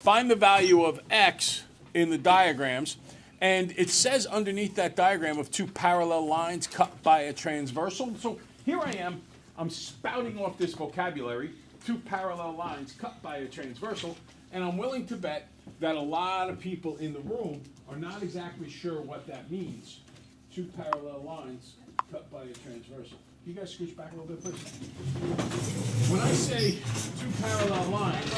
Find the value of x in the diagrams, and it says underneath that diagram of two parallel lines cut by a transversal. So here I am, I'm spouting off this vocabulary, two parallel lines cut by a transversal, and I'm willing to bet that a lot of people in the room are not exactly sure what that means. Two parallel lines cut by a transversal. You guys scooch back a little bit, please. When I say two parallel lines,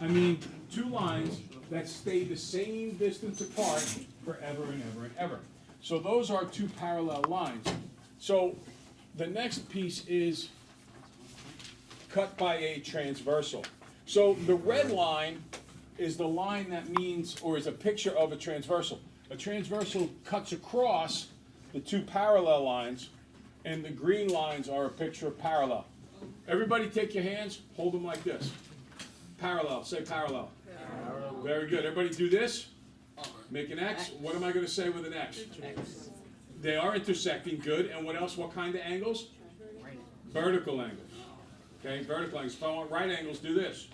I mean two lines that stay the same distance apart forever and ever and ever. So those are two parallel lines. So the next piece is cut by a transversal. So the red line is the line that means, or is a picture of a transversal. A transversal cuts across the two parallel lines, and the green lines are a picture of parallel. Everybody take your hands, hold them like this. Parallel, say parallel. Parallel. Very good. Everybody do this. Make an X. What am I going to say with an X? X. They are intersecting, good. And what else? What kind of angles? Vertical angles. Okay, vertical angles. If I want right angles, do this.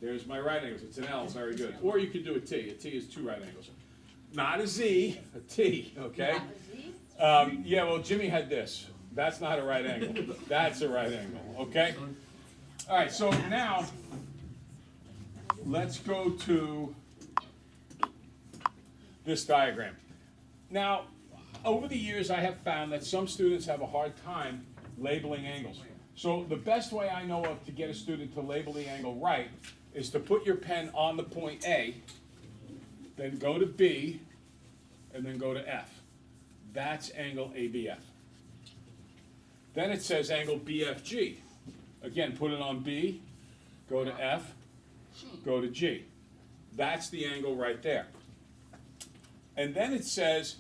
There's my right angles. It's an L, very good. Or you could do a T. A T is two right angles. Not a Z, a T, okay? Yeah, well, Jimmy had this. That's not a right angle. That's a right angle, okay? All right, so now let's go to this diagram. Now, over the years, I have found that some students have a hard time labeling angles. So the best way I know of to get a student to label the angle right is to put your pen on the point A, then go to B, and then go to F. That's angle ABF. Then it says angle BFG. Again, put it on B, go to F, go to G. That's the angle right there. And then it says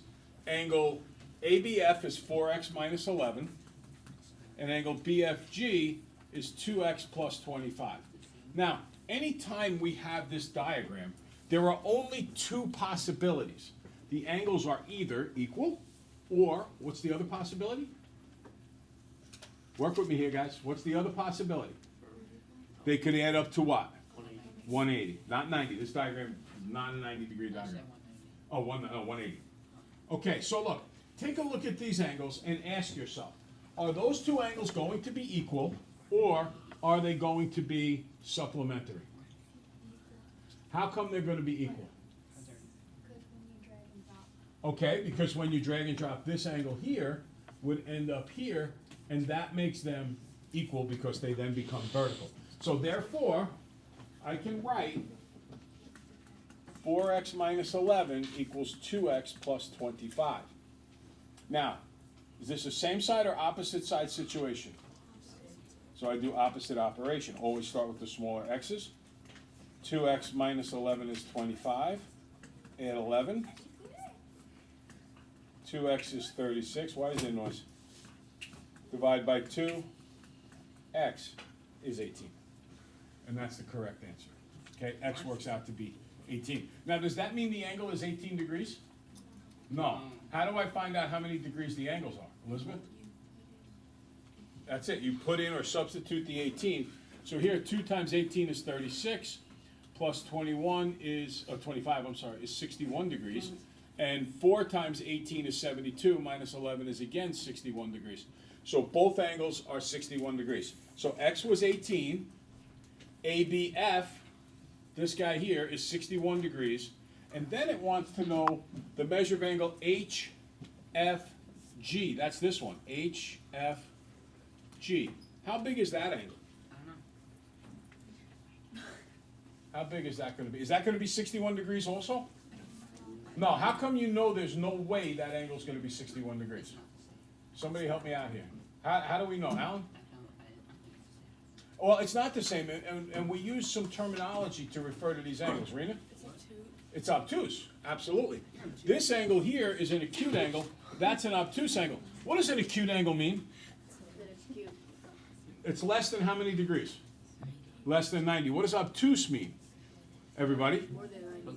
angle ABF is 4x minus 11, and angle BFG is 2x plus 25. Now, anytime we have this diagram, there are only two possibilities. The angles are either equal, or what's the other possibility? Work with me here, guys. What's the other possibility? They could add up to what? 180. Not 90. This diagram is not a 90-degree diagram. Oh, 180. Okay, so look. Take a look at these angles and ask yourself, are those two angles going to be equal, or are they going to be supplementary? How come they're going to be equal? Okay, because when you drag and drop, this angle here would end up here, and that makes them equal because they then become vertical. So therefore, I can write 4x minus 11 equals 2x plus 25. Now, is this a same side or opposite side situation? So I do opposite operation. Always start with the smaller x's. 2x minus 11 is 25. Add 11. 2x is 36. Why is there noise? Divide by 2. X is 18. And that's the correct answer. Okay, x works out to be 18. Now, does that mean the angle is 18 degrees? No. How do I find out how many degrees the angles are? Elizabeth? That's it. You put in or substitute the 18. So here, 2 times 18 is 36, plus 21 is, 25, I'm sorry, is 61 degrees. And 4 times 18 is 72, minus 11 is again 61 degrees. So both angles are 61 degrees. So x was 18, ABF, this guy here, is 61 degrees. And then it wants to know the measure of angle HFG. That's this one, HFG. How big is that angle? I don't know. How big is that going to be? Is that going to be 61 degrees also? No. How come you know there's no way that angle is going to be 61 degrees? Somebody help me out here. How do we know, Alan? Well, it's not the same, and we use some terminology to refer to these angles. Rena? It's obtuse, absolutely. This angle here is an acute angle. That's an obtuse angle. What does an acute angle mean? It's less than how many degrees? Less than 90. What does obtuse mean? Everybody?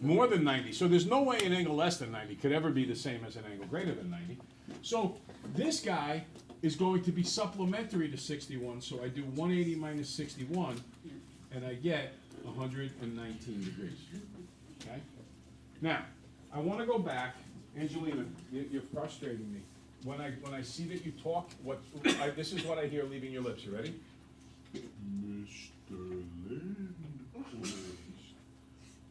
More than 90. So there's no way an angle less than 90 could ever be the same as an angle greater than 90. So this guy is going to be supplementary to 61, so I do 180 minus 61, and I get 119 degrees, okay? Now, I want to go back, Angelina, you're frustrating me. When I see that you talk, this is what I hear leaving your lips, you ready? Mr. Lindquist,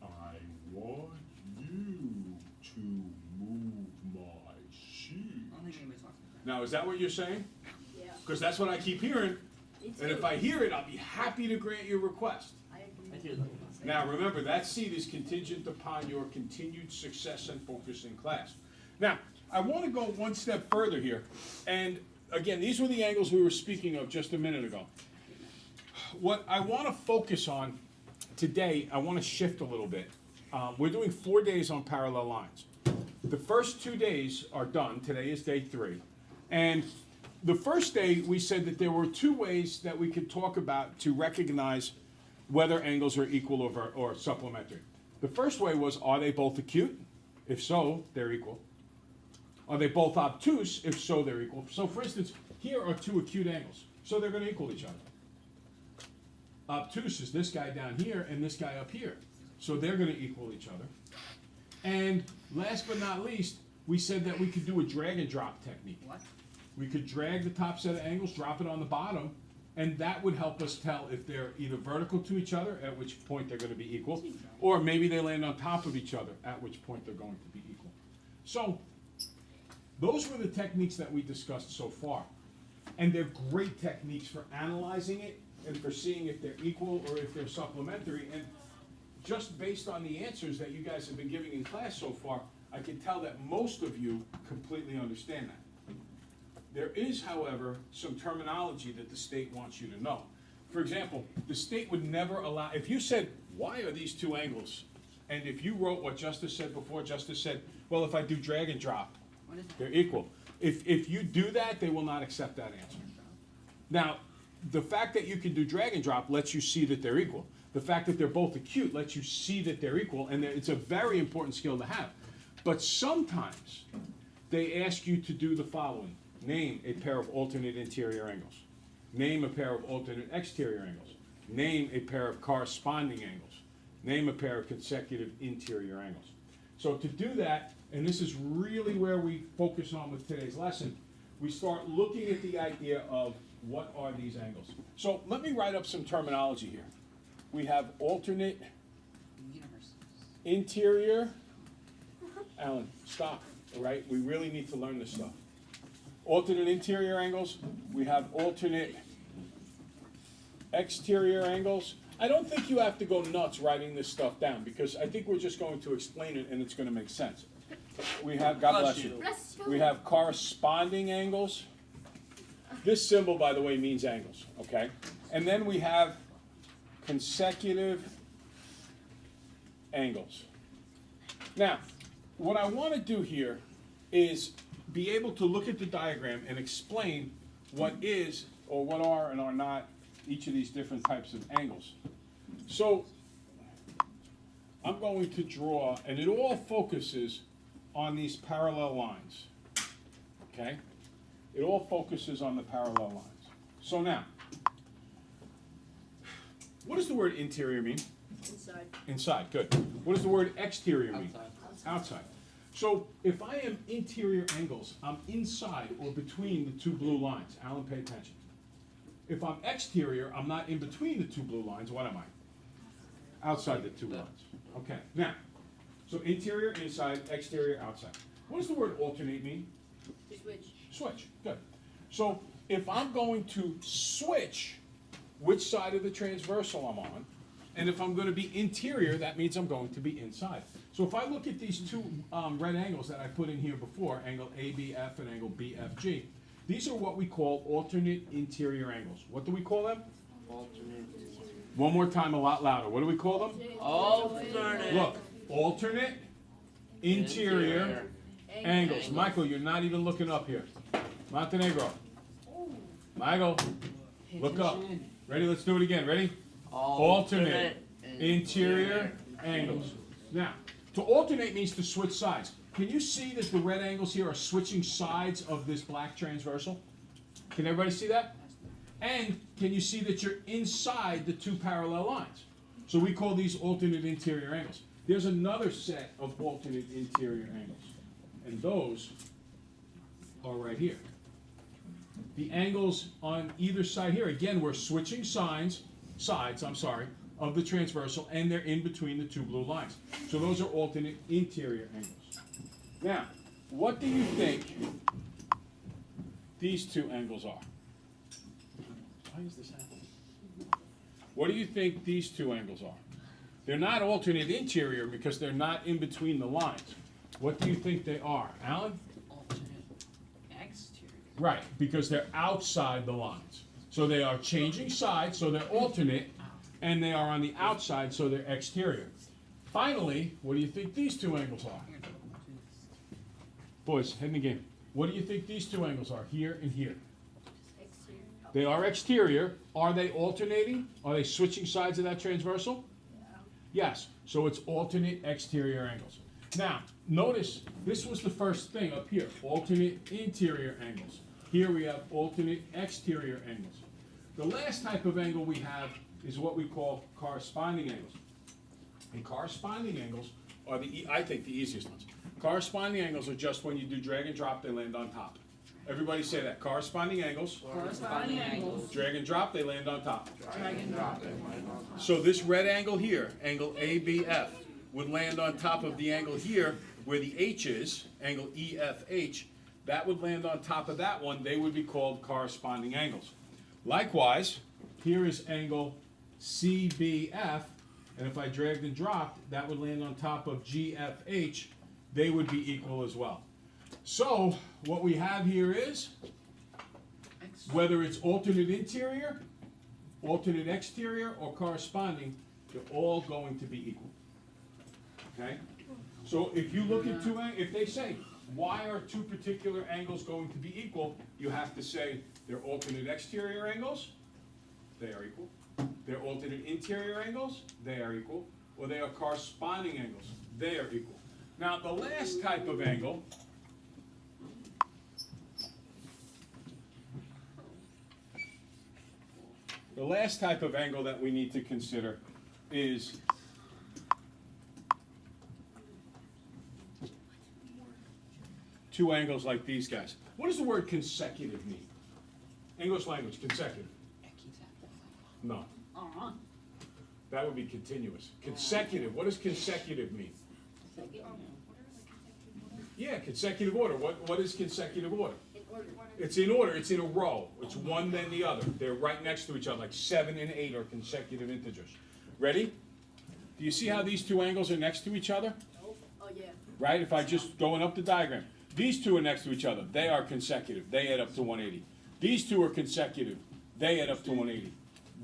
I want you to move my seat. I don't think anybody's talking about Now, is that what you're saying? Yeah. Because that's what I keep hearing, Me and if too. I hear it, I'll be happy to grant your request. I agree. that. I hear that. Now, remember, that seat is contingent upon your continued success and focus in class. Now, I want to go one step further here, and again, these were the angles we were speaking of just a minute ago. What I want to focus on today, I want to shift a little bit. We're doing 4 days on parallel lines. The first 2 days are done. Today is day 3. And the first day, we said that there were 2 ways that we could talk about to recognize whether angles are equal or supplementary. The first way was, are they both acute? If so, they're equal. Are they both obtuse? If so, they're equal. So for instance, here are 2 acute angles. So they're going to equal each other. Obtuse is this guy down here and this guy up here. So they're going to equal each other. And last but not least, we said that we could do a drag and drop technique. What? We could drag the top set of angles, drop it on the bottom, and that would help us tell if they're either vertical to each other, at which point they're going to be equal, or maybe they land on top of each other, at which point they're going to be equal. So, those were the techniques that we discussed so far. And they're great techniques for analyzing it and for seeing if they're equal or if they're supplementary. And just based on the answers that you guys have been giving in class so far, I can tell that most of you completely understand that. There is, however, some terminology that the state wants you to know. For example, the state would never allow, if you said, why are these 2 angles? And if you wrote what Justice said before, Justice said, well, if I do drag and drop, What is that? they're equal. If you do that, they will not accept that answer. Now, the fact that you can do drag and drop lets you see that they're equal. The fact that they're both acute lets you see that they're equal, and it's a very important skill to have. But sometimes they ask you to do the following. Name a pair of alternate interior angles. Name a pair of alternate exterior angles. Name a pair of corresponding angles. Name a pair of consecutive interior angles. So to do that, and this is really where we focus on with today's lesson, we start looking at the idea of what are these angles. So let me write up some terminology here. We have alternate Universe. interior. Alan, stop, all right? We really need to learn this stuff. Alternate interior angles. We have alternate exterior angles. I don't think you have to go nuts writing this stuff down because I think we're just going to explain it and it's going to make sense. We have, God bless you. Bless you. We have corresponding angles. This symbol, by the way, means angles, okay? And then we have consecutive angles. Now, what I want to do here is be able to look at the diagram and explain what is or what are and are not each of these different types of angles. So, I'm going to draw, and it all focuses on these parallel lines, okay? It all focuses on the parallel lines. So now, what does the word interior mean? Inside. Inside, good. What does the word exterior mean? Outside. Outside. So if I am interior angles, I'm inside or between the 2 blue lines. Alan, pay attention. If I'm exterior, I'm not in between the 2 blue lines. What am I? Outside the 2 lines. Okay, now, so interior, inside, exterior, outside. What does the word alternate mean? Switch. Switch, good. So if I'm going to switch which side of the transversal I'm on, and if I'm going to be interior, that means I'm going to be inside. So if I look at these 2 red angles that I put in here before, angle ABF and angle BFG, these are what we call alternate interior angles. What do we call them? Alternate. One more time, a lot louder. What do we call them? Alternate. Look, alternate interior angles. Angles. Michael, you're not even looking up here. Montenegro. Michael, look up. Ready? Let's do it again. Ready? Alternate interior angles. Now, to alternate means to switch sides. Can you see that the red angles here are switching sides of this black transversal? Can everybody see that? And can you see that you're inside the two parallel lines? So we call these alternate interior angles. There's another set of alternate interior angles, and those are right here. The angles on either side here, again, we're switching sides, of the transversal, and they're in between the two blue lines. So those are alternate interior angles. Now, what do you think these two angles are? Why is this happening? What do you think these two angles are? They're not alternate interior because they're not in between the lines. What do you think they are, Alan? Alternate exterior. Right, because they're outside the lines. So they are changing sides, so they're alternate, and they are on the outside, so they're exterior. Finally, what do you think these two angles are? Boys, head in the game. What do you think these two angles are, here and here? They are exterior. Are they alternating? Are they switching sides of that transversal? Yes, so it's alternate exterior angles. Now, notice this was the first thing up here, alternate interior angles. Here we have alternate exterior angles. The last type of angle we have is what we call corresponding angles. And corresponding angles are I think the easiest ones. Corresponding angles are just when you do drag and drop, they land on top. Everybody say that. Corresponding angles. Corresponding angles. Drag and drop, they land on top. Drag and drop. So this red angle here, angle ABF, would land on top of the angle here where the H is, angle EFH. That would land on top of that one. They would be called corresponding angles. Likewise, here is angle CBF, and if I dragged and dropped, that would land on top of GFH. They would be equal as well. So what we have here is, whether it's alternate interior, alternate exterior, or corresponding, they're all going to be equal. Okay? So if you look at if they say, why are two particular angles going to be equal, you have to say they're alternate exterior angles, they are equal. They're alternate interior angles, they are equal. Or they are corresponding angles, they are equal. Now the last type of angle that we need to consider is two angles like these guys. What does the word consecutive mean? English language, consecutive. No, that would be continuous. Consecutive, what does consecutive mean? Yeah, consecutive order. What is consecutive order? It's in order, it's in a row. It's one then the other. They're right next to each other, like 7 and 8 are consecutive integers. Ready? Do you see how these two angles are next to each other? Oh, yeah. Right? If I just going up the diagram. These two are next to each other. They are consecutive. They add up to 180. These two are consecutive. They add up to 180.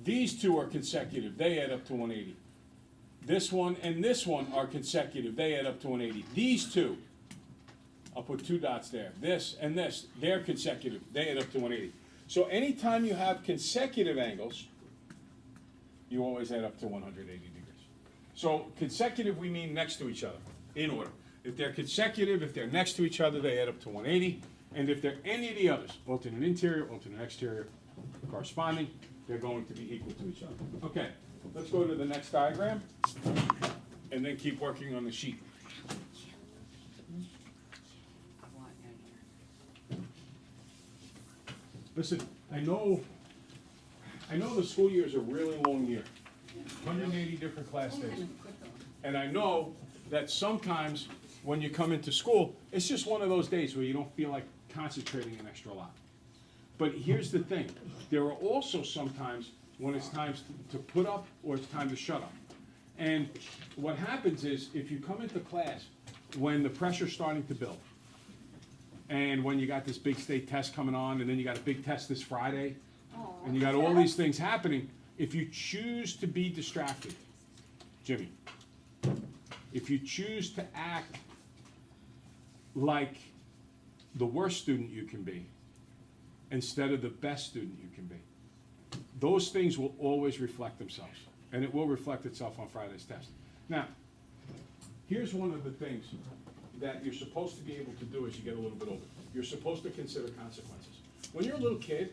These two are consecutive. They add up to 180. This one and this one are consecutive. They add up to 180. These two, I'll put 2 dots there. This and this, they're consecutive. They add up to 180. So anytime you have consecutive angles, you always add up to 180 degrees. So consecutive, we mean next to each other, in order. If they're consecutive, if they're next to each other, they add up to 180. And if they're any of the others, alternate interior, alternate exterior, corresponding, they're going to be equal to each other. Okay, let's go to the next diagram, and then keep working on the sheet. Listen, I know the school year is a really long year, 180 different class days. And I know that sometimes when you come into school, it's just one of those days where you don't feel like concentrating an extra lot. But here's the thing, there are also sometimes when it's time to put up or it's time to shut up. And what happens is, if you come into class when the pressure's starting to build, and when you got this big state test coming on, and then you got a big test this Friday, and you got all these things happening, if you choose to be distracted, Jimmy, if you choose to act like the worst student you can be, instead of the best student you can be, those things will always reflect themselves, and it will reflect itself on Friday's test. Now, here's one of the things that you're supposed to be able to do as you get a little bit older. You're supposed to consider consequences. when you're a little kid,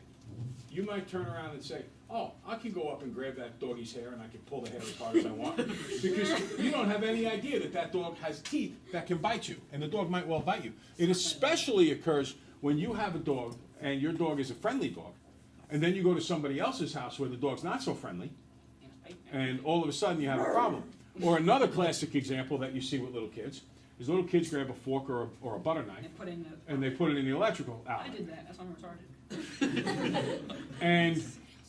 you might turn around and say, oh, I can go up and grab that doggy's hair and I can pull the hair as hard as I want. Because you don't have any idea that that dog has teeth that can bite you, and the dog might well bite you. It especially occurs when you have a dog and your dog is a friendly dog, and then you go to somebody else's house where the dog's not so friendly, and all of a sudden you have a problem. Or another classic example that you see with little kids is little kids grab a fork or a butter knife And put in the. and they put it in the electrical I outlet. did that, that's why I'm retarded. And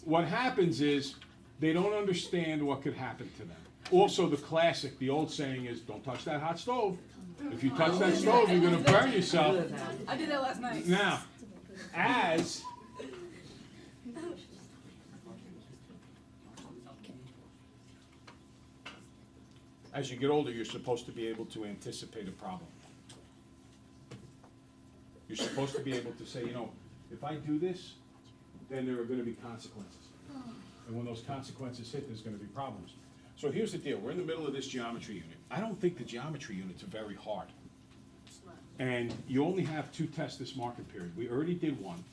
what happens is they don't understand what could happen to them. Also, the classic, the old saying is, don't touch that hot stove. If you touch that stove, you're gonna burn yourself. I did that last night. Now, as you get older, you're supposed to be able to anticipate a problem. You're supposed to be able to say, you know, if I do this, then there are gonna be consequences. And when those consequences hit, there's gonna be problems. So here's the deal, we're in the middle of this geometry unit. I don't think the geometry units are very hard. And you only have 2 tests this market period. We already did one.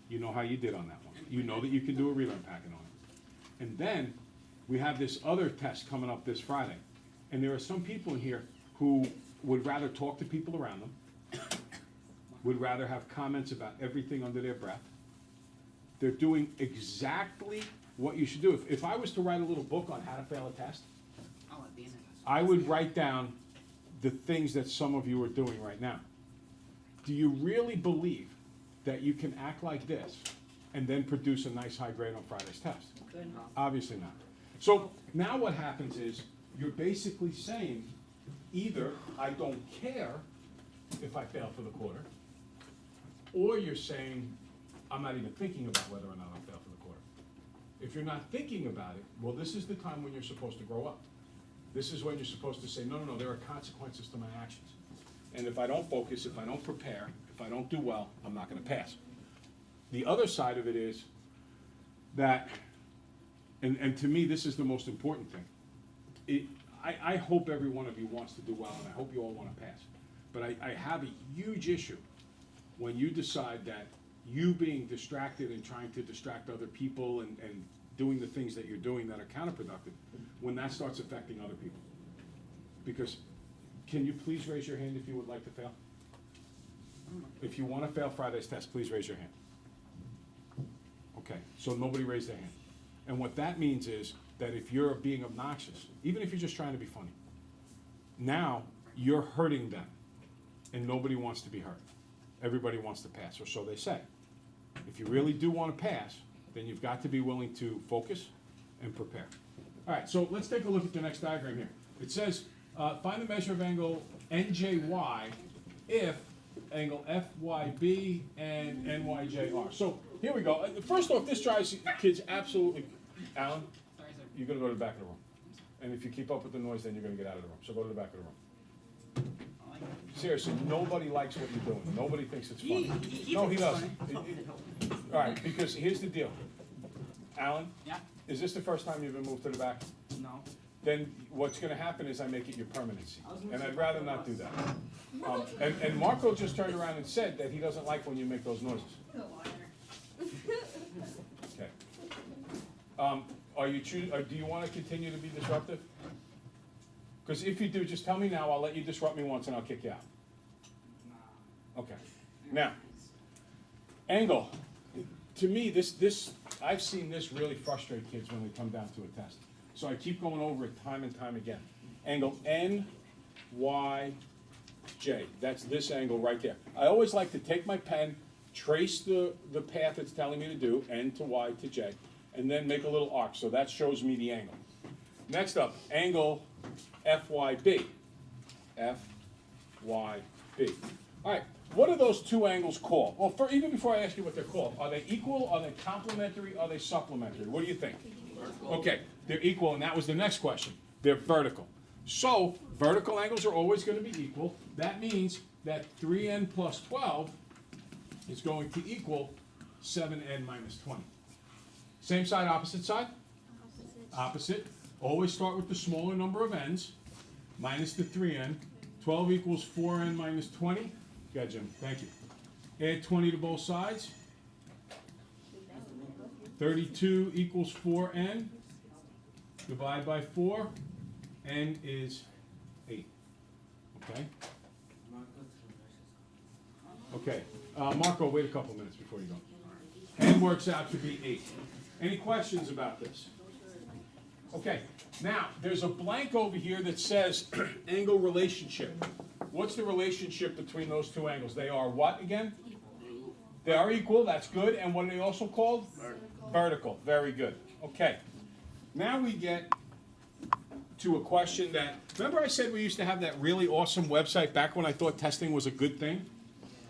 You know how you did on that one. You know that you can do a relearn packet on it. And then we have this other test coming up this Friday. And there are some people in here who would rather talk to people around them, would rather have comments about everything under their breath. They're doing exactly what you should do. If I was to write a little book on how to fail a test, I'll let be in it. I would write down the things that some of you are doing right now. Do you really believe that you can act like this and then produce a nice high grade on Friday's test? Good. Obviously not. So now what happens is, you're basically saying, either I don't care if I fail for the quarter, or you're saying, I'm not even thinking about whether or not I'll fail for the quarter. If you're not thinking about it, well, this is the time when you're supposed to grow up. This is when you're supposed to say, no, no, no, there are consequences to my actions. And if I don't focus, if I don't prepare, if I don't do well, I'm not gonna pass. The other side of it is that, and to me, this is the most important thing. I hope every one of you wants to do well, and I hope you all wanna pass. But I have a huge issue when you decide that you being distracted and trying to distract other people and doing the things that you're doing that are counterproductive, when that starts affecting other people. Because, can you please raise your hand if you would like to fail? If you wanna fail Friday's test, please raise your hand. Okay, so nobody raised their hand. And what that means is that if you're being obnoxious, even if you're just trying to be funny, now you're hurting them, and nobody wants to be hurt. Everybody wants to pass, or so they say. If you really do want to pass, then you've got to be willing to focus and prepare. All right, so let's take a look at the next diagram here. It says, find the measure of angle NJY if angle FYB and NYJ are. So here we go. First off, this drives kids absolutely, Alan, Sorry, sir. you're gonna go to the back of the room. And if you keep up with the noise, then you're gonna get out of the room. So go to the back of the room. I like it. Seriously, nobody likes what you're doing. Nobody thinks it's funny. He No, he thinks it's doesn't. funny. All right, because here's the deal. Alan, Yeah, is this the first time you've been moved to the back? no. Then what's gonna happen is I make it your permanency. And I'd rather not do that. And Marco just turned around and said that he doesn't like when you make those noises. Okay. Do you wanna continue to be disruptive? Because if you do, just tell me now, I'll let you disrupt me once and I'll kick you out. Okay. Now, angle. To me, I've seen this really frustrate kids when they come down to a test. So I keep going over it time and time again. Angle N, Y, J. That's this angle right there. I always like to take my pen, trace the path it's telling me to do, N to Y to J, and then make a little arc. So that shows me the angle. Next up, angle FYB. FYB. All right, what are those two angles called? Well, even before I ask you what they're called, are they equal, are they complementary, are they supplementary? What do you think? Okay, they're equal, and that was the next question. They're vertical. So, vertical angles are always going to be equal. That means that 3n plus 12 is going to equal 7n minus 20. Same side, opposite side? Opposite. Always start with the smaller number of n's, minus the 3n. 12 equals 4n minus 20. Good, Jim. Thank you. Add 20 to both sides. 32 equals 4n. Divide by 4. N is 8. Okay? Okay. Marco, wait a couple minutes before you go. N works out to be 8. Any questions about this? Okay. Now, there's a blank over here that says angle relationship. What's the relationship between those two angles? They are what again? They are equal. That's good. And what are they also called? Vertical. Very good. Okay. Now we get to a question that, remember I said we used to have that really awesome website back when I thought testing was a good thing?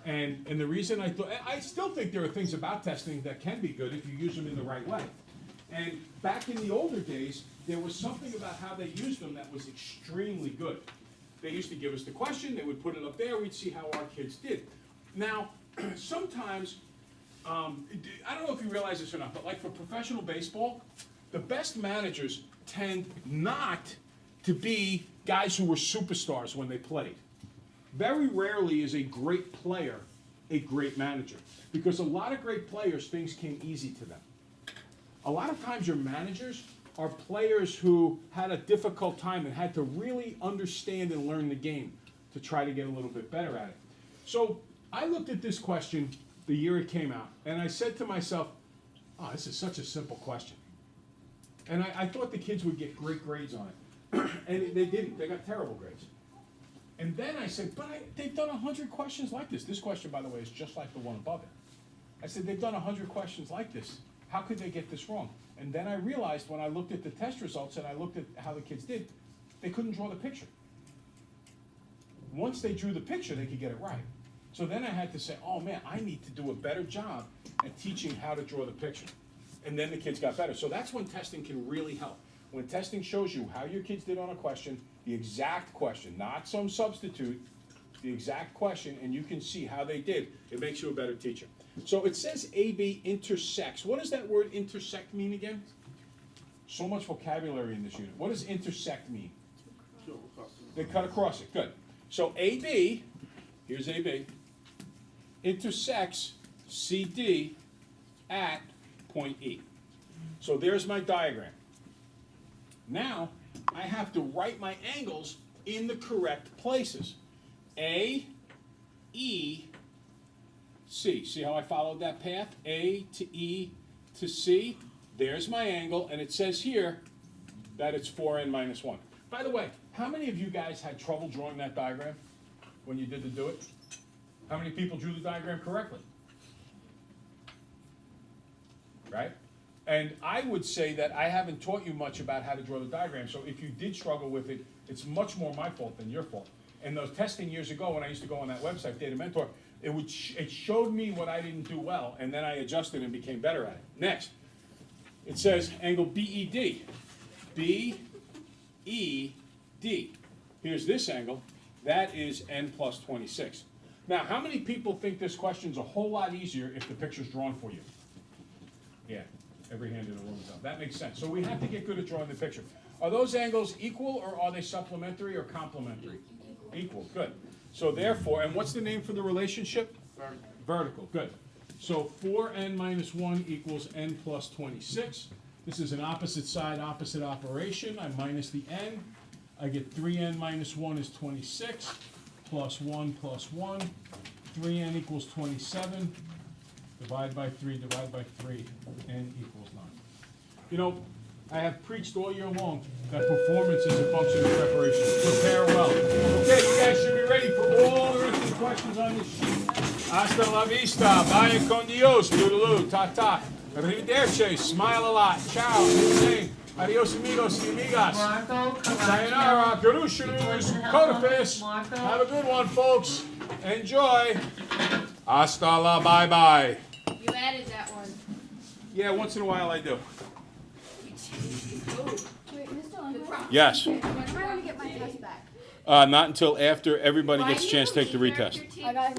And the reason I still think there are things about testing that can be good if you use them in the right way. And back in the older days, there was something about how they used them that was extremely good. They used to give us the question, they would put it up there, we'd see how our kids did. Now, sometimes, I don't know if you realize this or not, but like for professional baseball, the best managers tend not to be guys who were superstars when they played. Very rarely is a great player a great manager, because a lot of great players, things came easy to them. A lot of times your managers are players who had a difficult time and had to really understand and learn the game to try to get a little bit better at it. So I looked at this question the year it came out, and I said to myself, oh, this is such a simple question. And I thought the kids would get great grades on it. And they didn't. They got terrible grades. And then I said, but they've done 100 questions like this. This question, by the way, is just like the one above it. I said, they've done 100 questions like this. How could they get this wrong? And then I realized when I looked at the test results and I looked at how the kids did, they couldn't draw the picture. Once they drew the picture, they could get it right. So then I had to say, oh man, I need to do a better job at teaching how to draw the picture. And then the kids got better. So that's when testing can really help. When testing shows you how your kids did on a question, the exact question, not some substitute, the exact question, and you can see how they did, it makes you a better teacher. So it says AB intersects. What does that word intersect mean again? So much vocabulary in this unit. What does intersect mean? They cut across it. Good. So AB, here's AB, intersects CD at point E. So there's my diagram. Now, I have to write my angles in the correct places. A, E, C. See how I followed that path? A to E to C. There's my angle, and it says here that it's 4n minus 1. By the way, how many of you guys had trouble drawing that diagram when you did do it? How many people drew the diagram correctly? Right? And I would say that I haven't taught you much about how to draw the diagram, so if you did struggle with it, it's much more my fault than your fault. And those testing years ago, when I used to go on that website, Data Mentor, it showed me what I didn't do well, and then I adjusted and became better at it. Next, it says angle BED. B-E-D. Here's this angle. That is n plus 26. Now, how many people think this question's a whole lot easier if the picture's drawn for you? Yeah, every hand in the room is up. That makes sense. So we have to get good at drawing the picture. Are those angles equal, or are they supplementary or complementary? Equal, good. So therefore, and what's the name for the relationship? Vertical. Vertical, good. So 4n minus 1 equals n plus 26. This is an opposite side, opposite operation. I minus the n. I get 3n minus 1 is 26, plus 1 plus 1. 3n equals 27. Divide by 3, divide by 3, n equals 9. You know, I have preached all year long that performance is a function of preparation. Prepare well. Okay, you guys should be ready for all the rest of the questions on this sheet. Hasta la vista. Vaya con Dios. Toodaloo. Ta-ta. Arrivederci. Smile a lot. Ciao. Adios amigos y amigas. Sayonara. Garusharus. Codafis. Have a good one, folks. Enjoy. Hasta la bye-bye. You added that one. Yeah, once in a while I do. Wait, Mr. Lundgren? Yes. When am I going to get my test back? Not until after everybody gets a chance to take the retest. I got